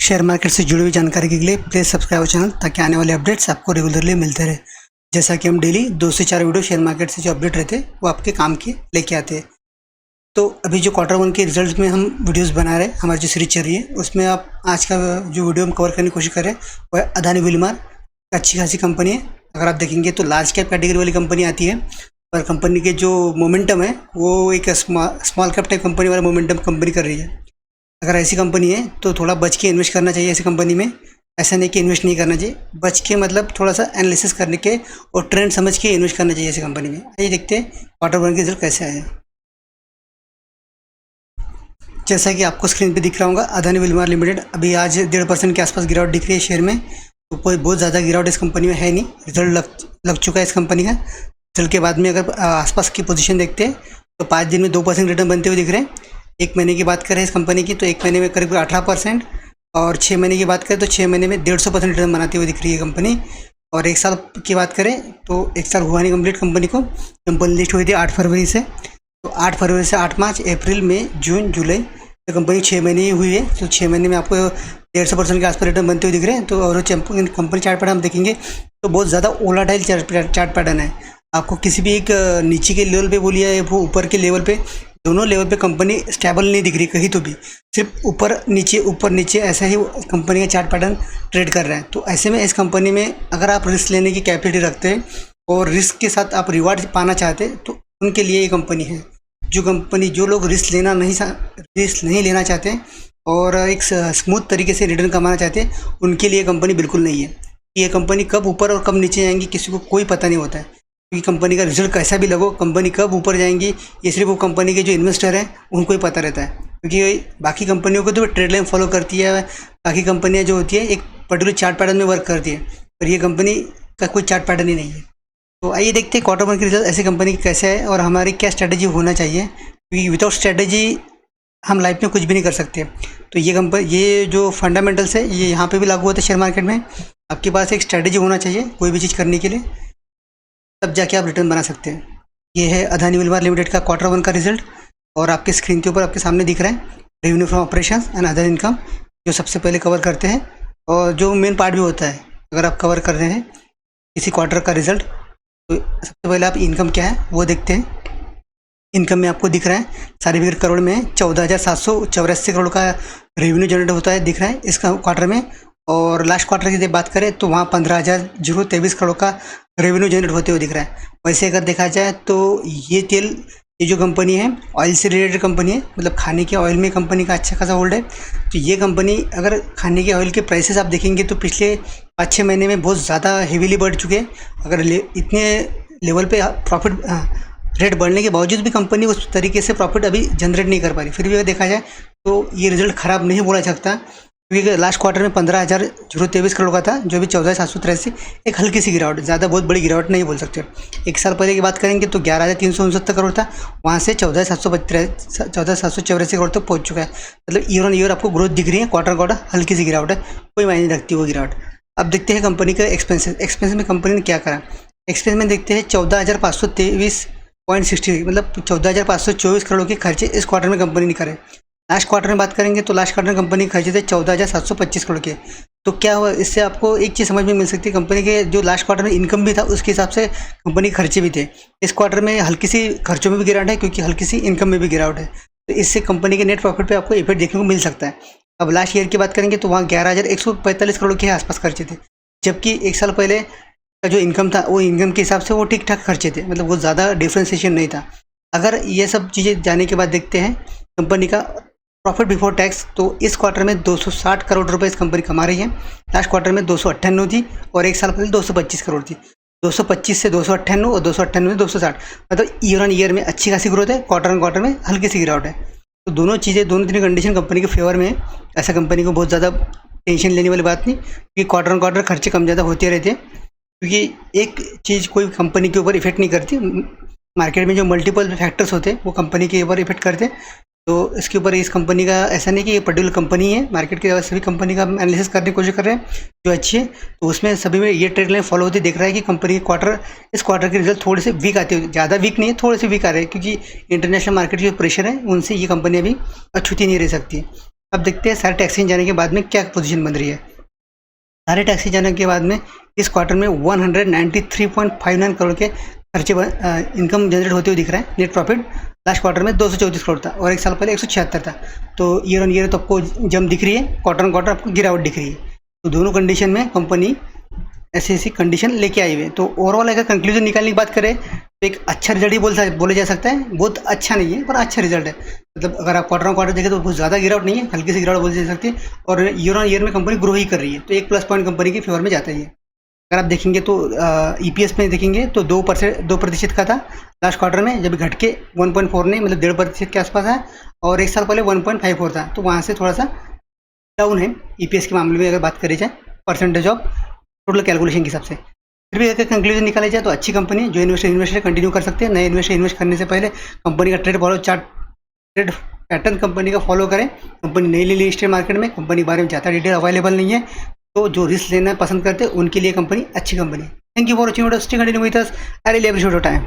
Share market से जुड़ी हुई जानकारी के लिए प्लीज़ सब्सक्राइब चैनल ताकि आने वाले अपडेट्स आपको रेगुलरली मिलते रहे। जैसा कि हम डेली 2 से 4 वीडियो शेयर मार्केट से जो अपडेट रहते हैं वो आपके काम के लेके आते हैं। तो अभी जो क्वार्टर 1 के रिजल्ट्स में हम वीडियोस बना रहे हैं, हमारी जो सीरीज चल रही है उसमें आप आज का जो वीडियो हम कवर करने की कोशिश कर रहे हैं वो है अदानी विलमार। अच्छी खासी कंपनी है। अगर आप देखेंगे तो लार्ज कैप कैटेगरी वाली कंपनी आती है, पर कंपनी के जो मोमेंटम है वो एक स्मॉल कैप टाइप कंपनी वाला मोमेंटम कंपनी कर रही है। अगर ऐसी कंपनी है तो थोड़ा बच के इन्वेस्ट करना चाहिए ऐसी कंपनी में। ऐसा नहीं कि इन्वेस्ट नहीं करना चाहिए, बच के मतलब थोड़ा सा एनालिसिस करने के और ट्रेंड समझ के इन्वेस्ट करना चाहिए ऐसी कंपनी में। आइए देखते हैं क्वार्टर 1 के रिजल्ट कैसे आए हैं। जैसा कि आपको स्क्रीन पे दिख रहा होगा, अदानी विलमार लिमिटेड अभी आज 1.5% के आसपास गिरावट दिख रही है शेयर में। तो कोई बहुत ज़्यादा गिरावट इस कंपनी में है नहीं। रिजल्ट लग चुका है इस कंपनी का। रिजल्ट के बाद में अगर आसपास की पोजीशन देखते हैं तो 5 दिन में 2% रिटर्न बनते हुए दिख रहे हैं। 1 महीने की बात करें इस कंपनी की तो 1 महीने में करीब 18%, और 6 महीने की बात करें तो 6 महीने में 150% रिटर्न बनाती हुई दिख रही है कंपनी। और 1 साल की बात करें तो 1 साल हुआ नहीं कंप्लीट कंपनी को। कंपनी लिस्ट हुई थी 8 फरवरी से, तो 8 फरवरी से 8 मार्च, अप्रैल, मई, जून, जुलाई, तो कंपनी 6 महीने ही हुई है। तो 6 महीने में आपको 150% के आसपास रिटर्न बनते हुए दिख रहे हैं। तो और कंपनी चार्ट पैटर्न हम देखेंगे तो बहुत ज़्यादा वोलेटाइल चार्ट पैटर्न है। आपको किसी भी एक नीचे के लेवल पे बोलिए या वो ऊपर के लेवल पे, दोनों लेवल पे कंपनी स्टेबल नहीं दिख रही कहीं तो भी। सिर्फ ऊपर नीचे ऐसा ही कंपनी का चार्ट पैटर्न ट्रेड कर रहा है। तो ऐसे में इस कंपनी में अगर आप रिस्क लेने की कैपेसिटी रखते हैं और रिस्क के साथ आप रिवार्ड पाना चाहते हैं तो उनके लिए ये कंपनी है। जो लोग रिस्क नहीं लेना चाहते और एक स्मूथ तरीके से रिटर्न कमाना चाहते हैं, उनके लिए कंपनी बिल्कुल नहीं है। ये कंपनी कब ऊपर और कब नीचे जाएंगी किसी को कोई पता नहीं होता है, क्योंकि कंपनी का रिजल्ट कैसा भी लगो, कंपनी कब ऊपर जाएंगी ये सिर्फ वो कंपनी के जो इन्वेस्टर हैं उनको ही पता रहता है। क्योंकि बाकी कंपनियों को तो ट्रेड लाइन फॉलो करती है, बाकी कंपनियां जो होती है एक पर्टिकुलर चार्ट पैटर्न में वर्क करती है, पर ये कंपनी का कोई चार्ट पैटर्न ही नहीं है। तो आइए देखते हैं क्वार्टर 1 के रिजल्ट ऐसी कंपनी की कैसे है और हमारी क्या स्ट्रैटेजी होना चाहिए, क्योंकि विदाउट स्ट्रैटेजी हम लाइफ में कुछ भी नहीं कर सकते। तो ये जो फंडामेंटल्स है ये यहाँ पे भी लागू होता है शेयर मार्केट में। आपके पास एक स्ट्रैटेजी होना चाहिए कोई भी चीज़ करने के लिए, तब जाके आप रिटर्न बना सकते हैं। ये है अदानी विलमार लिमिटेड का क्वार्टर 1 का रिजल्ट, और आपके स्क्रीन के ऊपर आपके सामने दिख रहा है revenue from operations and other income, जो सबसे पहले कवर करते हैं और जो मेन पार्ट भी होता है। अगर आप कवर कर रहे हैं किसी क्वार्टर का रिजल्ट तो सबसे पहले आप इनकम क्या है वो देखते हैं। इनकम में आपको दिख रहा है सारे फिगर करोड़ में है। 14,784 करोड़ का रेवेन्यू जनरेट होता है दिख रहा है इसका क्वार्टर में। और लास्ट क्वार्टर की जब बात करें तो वहाँ 15,023 करोड़ का रेवेन्यू जनरेट होते हुए दिख रहा है। वैसे अगर देखा जाए तो ये जो कंपनी है ऑयल से रिलेटेड कंपनी है, मतलब खाने के ऑयल में कंपनी का अच्छा खासा होल्ड है। तो ये कंपनी अगर खाने के ऑयल के प्राइसेस आप देखेंगे तो पिछले 5-6 महीने में बहुत ज़्यादा हेवीली बढ़ चुके हैं। अगर इतने लेवल पे प्रॉफिट रेट बढ़ने के बावजूद भी कंपनी उस तरीके से प्रॉफिट अभी जनरेट नहीं कर पा रही। फिर भी अगर देखा जाए तो ये रिजल्ट ख़राब नहीं बोला सकता, क्योंकि लास्ट क्वार्टर में 15,023 करोड़ का था, जो भी 14,783, एक हल्की सी गिरावट, ज़्यादा बहुत बड़ी गिरावट नहीं बोल सकते। 1 साल पहले की बात करेंगे तो 11,369 करोड़ था, वहाँ से 14,784 करोड़ तक पहुँच चुका है। मतलब ईयर ऑन ईयर आपको ग्रोथ दिख रही है, क्वार्टर हल्की सी गिरावट है, कोई मायने नहीं रखती वो गिरावट। अब देखते हैं कंपनी का एक्सपेंसेस में कंपनी ने क्या करा। एक्सपेंस में देखते हैं 14,523.60, मतलब 14,524 करोड़ के खर्चे इस क्वार्टर में कंपनी ने करे। लास्ट क्वार्टर में बात करेंगे तो लास्ट क्वार्टर में कंपनी के खर्चे थे 14,725 करोड़ के। तो क्या हुआ, इससे आपको एक चीज़ समझ में मिल सकती है, कंपनी के जो लास्ट क्वार्टर में इनकम भी था उसके हिसाब से कंपनी के खर्चे भी थे। इस क्वार्टर में हल्की सी खर्चों में भी गिरावट है, क्योंकि हल्की सी इनकम में भी गिरावट है। तो इससे कंपनी के नेट प्रॉफिट पे आपको इफेक्ट देखने को मिल सकता है। अब लास्ट ईयर की बात करेंगे तो वहाँ 11,145 करोड़ के आसपास खर्चे थे, जबकि 1 साल पहले का जो इनकम था वो इनकम के हिसाब से वो ठीक ठाक खर्चे थे, मतलब वो ज़्यादा डिफ्रेंसिएशन नहीं था। अगर ये सब चीज़ें जाने के बाद देखते हैं कंपनी का प्रॉफिट बिफोर टैक्स, तो इस क्वार्टर में 260 करोड़ रुपए इस कंपनी कमा रही है। लास्ट क्वार्टर में 298 थी और 1 साल पहले 225 करोड़ थी। 225 से 298 और 298 से 260, मतलब ईयर ऑन ईयर में अच्छी खासी ग्रोथ है, क्वार्टर ऑन क्वार्टर में हल्की सी गिरावट है। तो दोनों तीन कंडीशन कंपनी के फेवर में है। ऐसा कंपनी को बहुत ज़्यादा टेंशन लेने वाली बात नहीं, क्योंकि क्वार्टर ऑन क्वार्टर खर्चे कम ज़्यादा होते रहते हैं, क्योंकि एक चीज़ कोई कंपनी के ऊपर इफेक्ट नहीं करती। मार्केट में जो मल्टीपल फैक्टर्स होते हैं वो कंपनी के ऊपर इफेक्ट करते हैं। तो इसके ऊपर इस कंपनी का ऐसा नहीं कि ये पर्टिकुलर कंपनी है, मार्केट के सभी कंपनी का एनालिसिस करने की कोशिश कर रहे हैं जो अच्छी है। तो उसमें सभी में ये ट्रेड लाइन फॉलो होती दिख रहा है कि कंपनी के इस क्वार्टर के रिजल्ट थोड़े से वीक आते हैं, ज़्यादा वीक नहीं है, थोड़े से वीक आ रहे हैं, क्योंकि इंटरनेशनल मार्केट जो प्रेशर है उनसे ये कंपनी अभी अछूती नहीं रह सकती। अब देखते हैं सारे टैक्सेशन जाने के बाद में क्या पोजीशन बन रही है। सारे टैक्सी जाने के बाद में इस क्वार्टर में 193.59 करोड़ के खर्चे इनकम जनरेट होते हुए दिख रहा है। नेट प्रॉफिट लास्ट क्वार्टर में 234 करोड़ था और एक साल पहले 176 था। तो ईयर ऑन ईयर तो आपको जम दिख रही है, क्वार्टर ऑन क्वार्टर आपको गिरावट दिख रही है। तो दोनों कंडीशन में कंपनी ऐसी कंडीशन लेके आई हुई है। तो ओवरऑल अगर कंक्लूजन निकालने की बात करें तो एक अच्छा रिजल्ट ही बोला जा सकता है। बहुत अच्छा नहीं है पर अच्छा रिजल्ट है। मतलब अगर आप क्वार्टर ऑन क्वार्टर देखें तो बहुत ज़्यादा गिरावट नहीं है, हल्की सी गिरावट बोली जा सकती है और ईयर ऑन ईयर में कंपनी ग्रो ही कर रही है। तो एक प्लस पॉइंट कंपनी के फेवर में जाता ही है। अगर आप देखेंगे तो EPS में देखेंगे तो 2% का था लास्ट क्वार्टर में, जब घट के 1.4 नहीं मतलब 1.5% के आसपास है और एक साल पहले 1.54 था। तो वहाँ से थोड़ा सा डाउन है EPS के मामले में अगर बात करी जाए परसेंटेज ऑफ टोटल कैलकुलेशन के हिसाब से। फिर भी अगर कंक्लूजन निकाला जाए तो अच्छी कंपनी है। जो इन्वेस्टर कंटिन्यू कर सकते हैं। नए इन्वेस्टर इन्वेस्ट करने से पहले कंपनी का ट्रेड पैटर्न कंपनी का फॉलो करें। कंपनी नई ले ली स्टेट मार्केट में, कंपनी के बारे में ज़्यादा डिटेल अवेलेबल नहीं है। तो जो रिस्क लेना पसंद करते हैं उनके लिए कंपनी अच्छी कंपनी है। Thank you for watching video, stay continue with us. I really appreciate your time.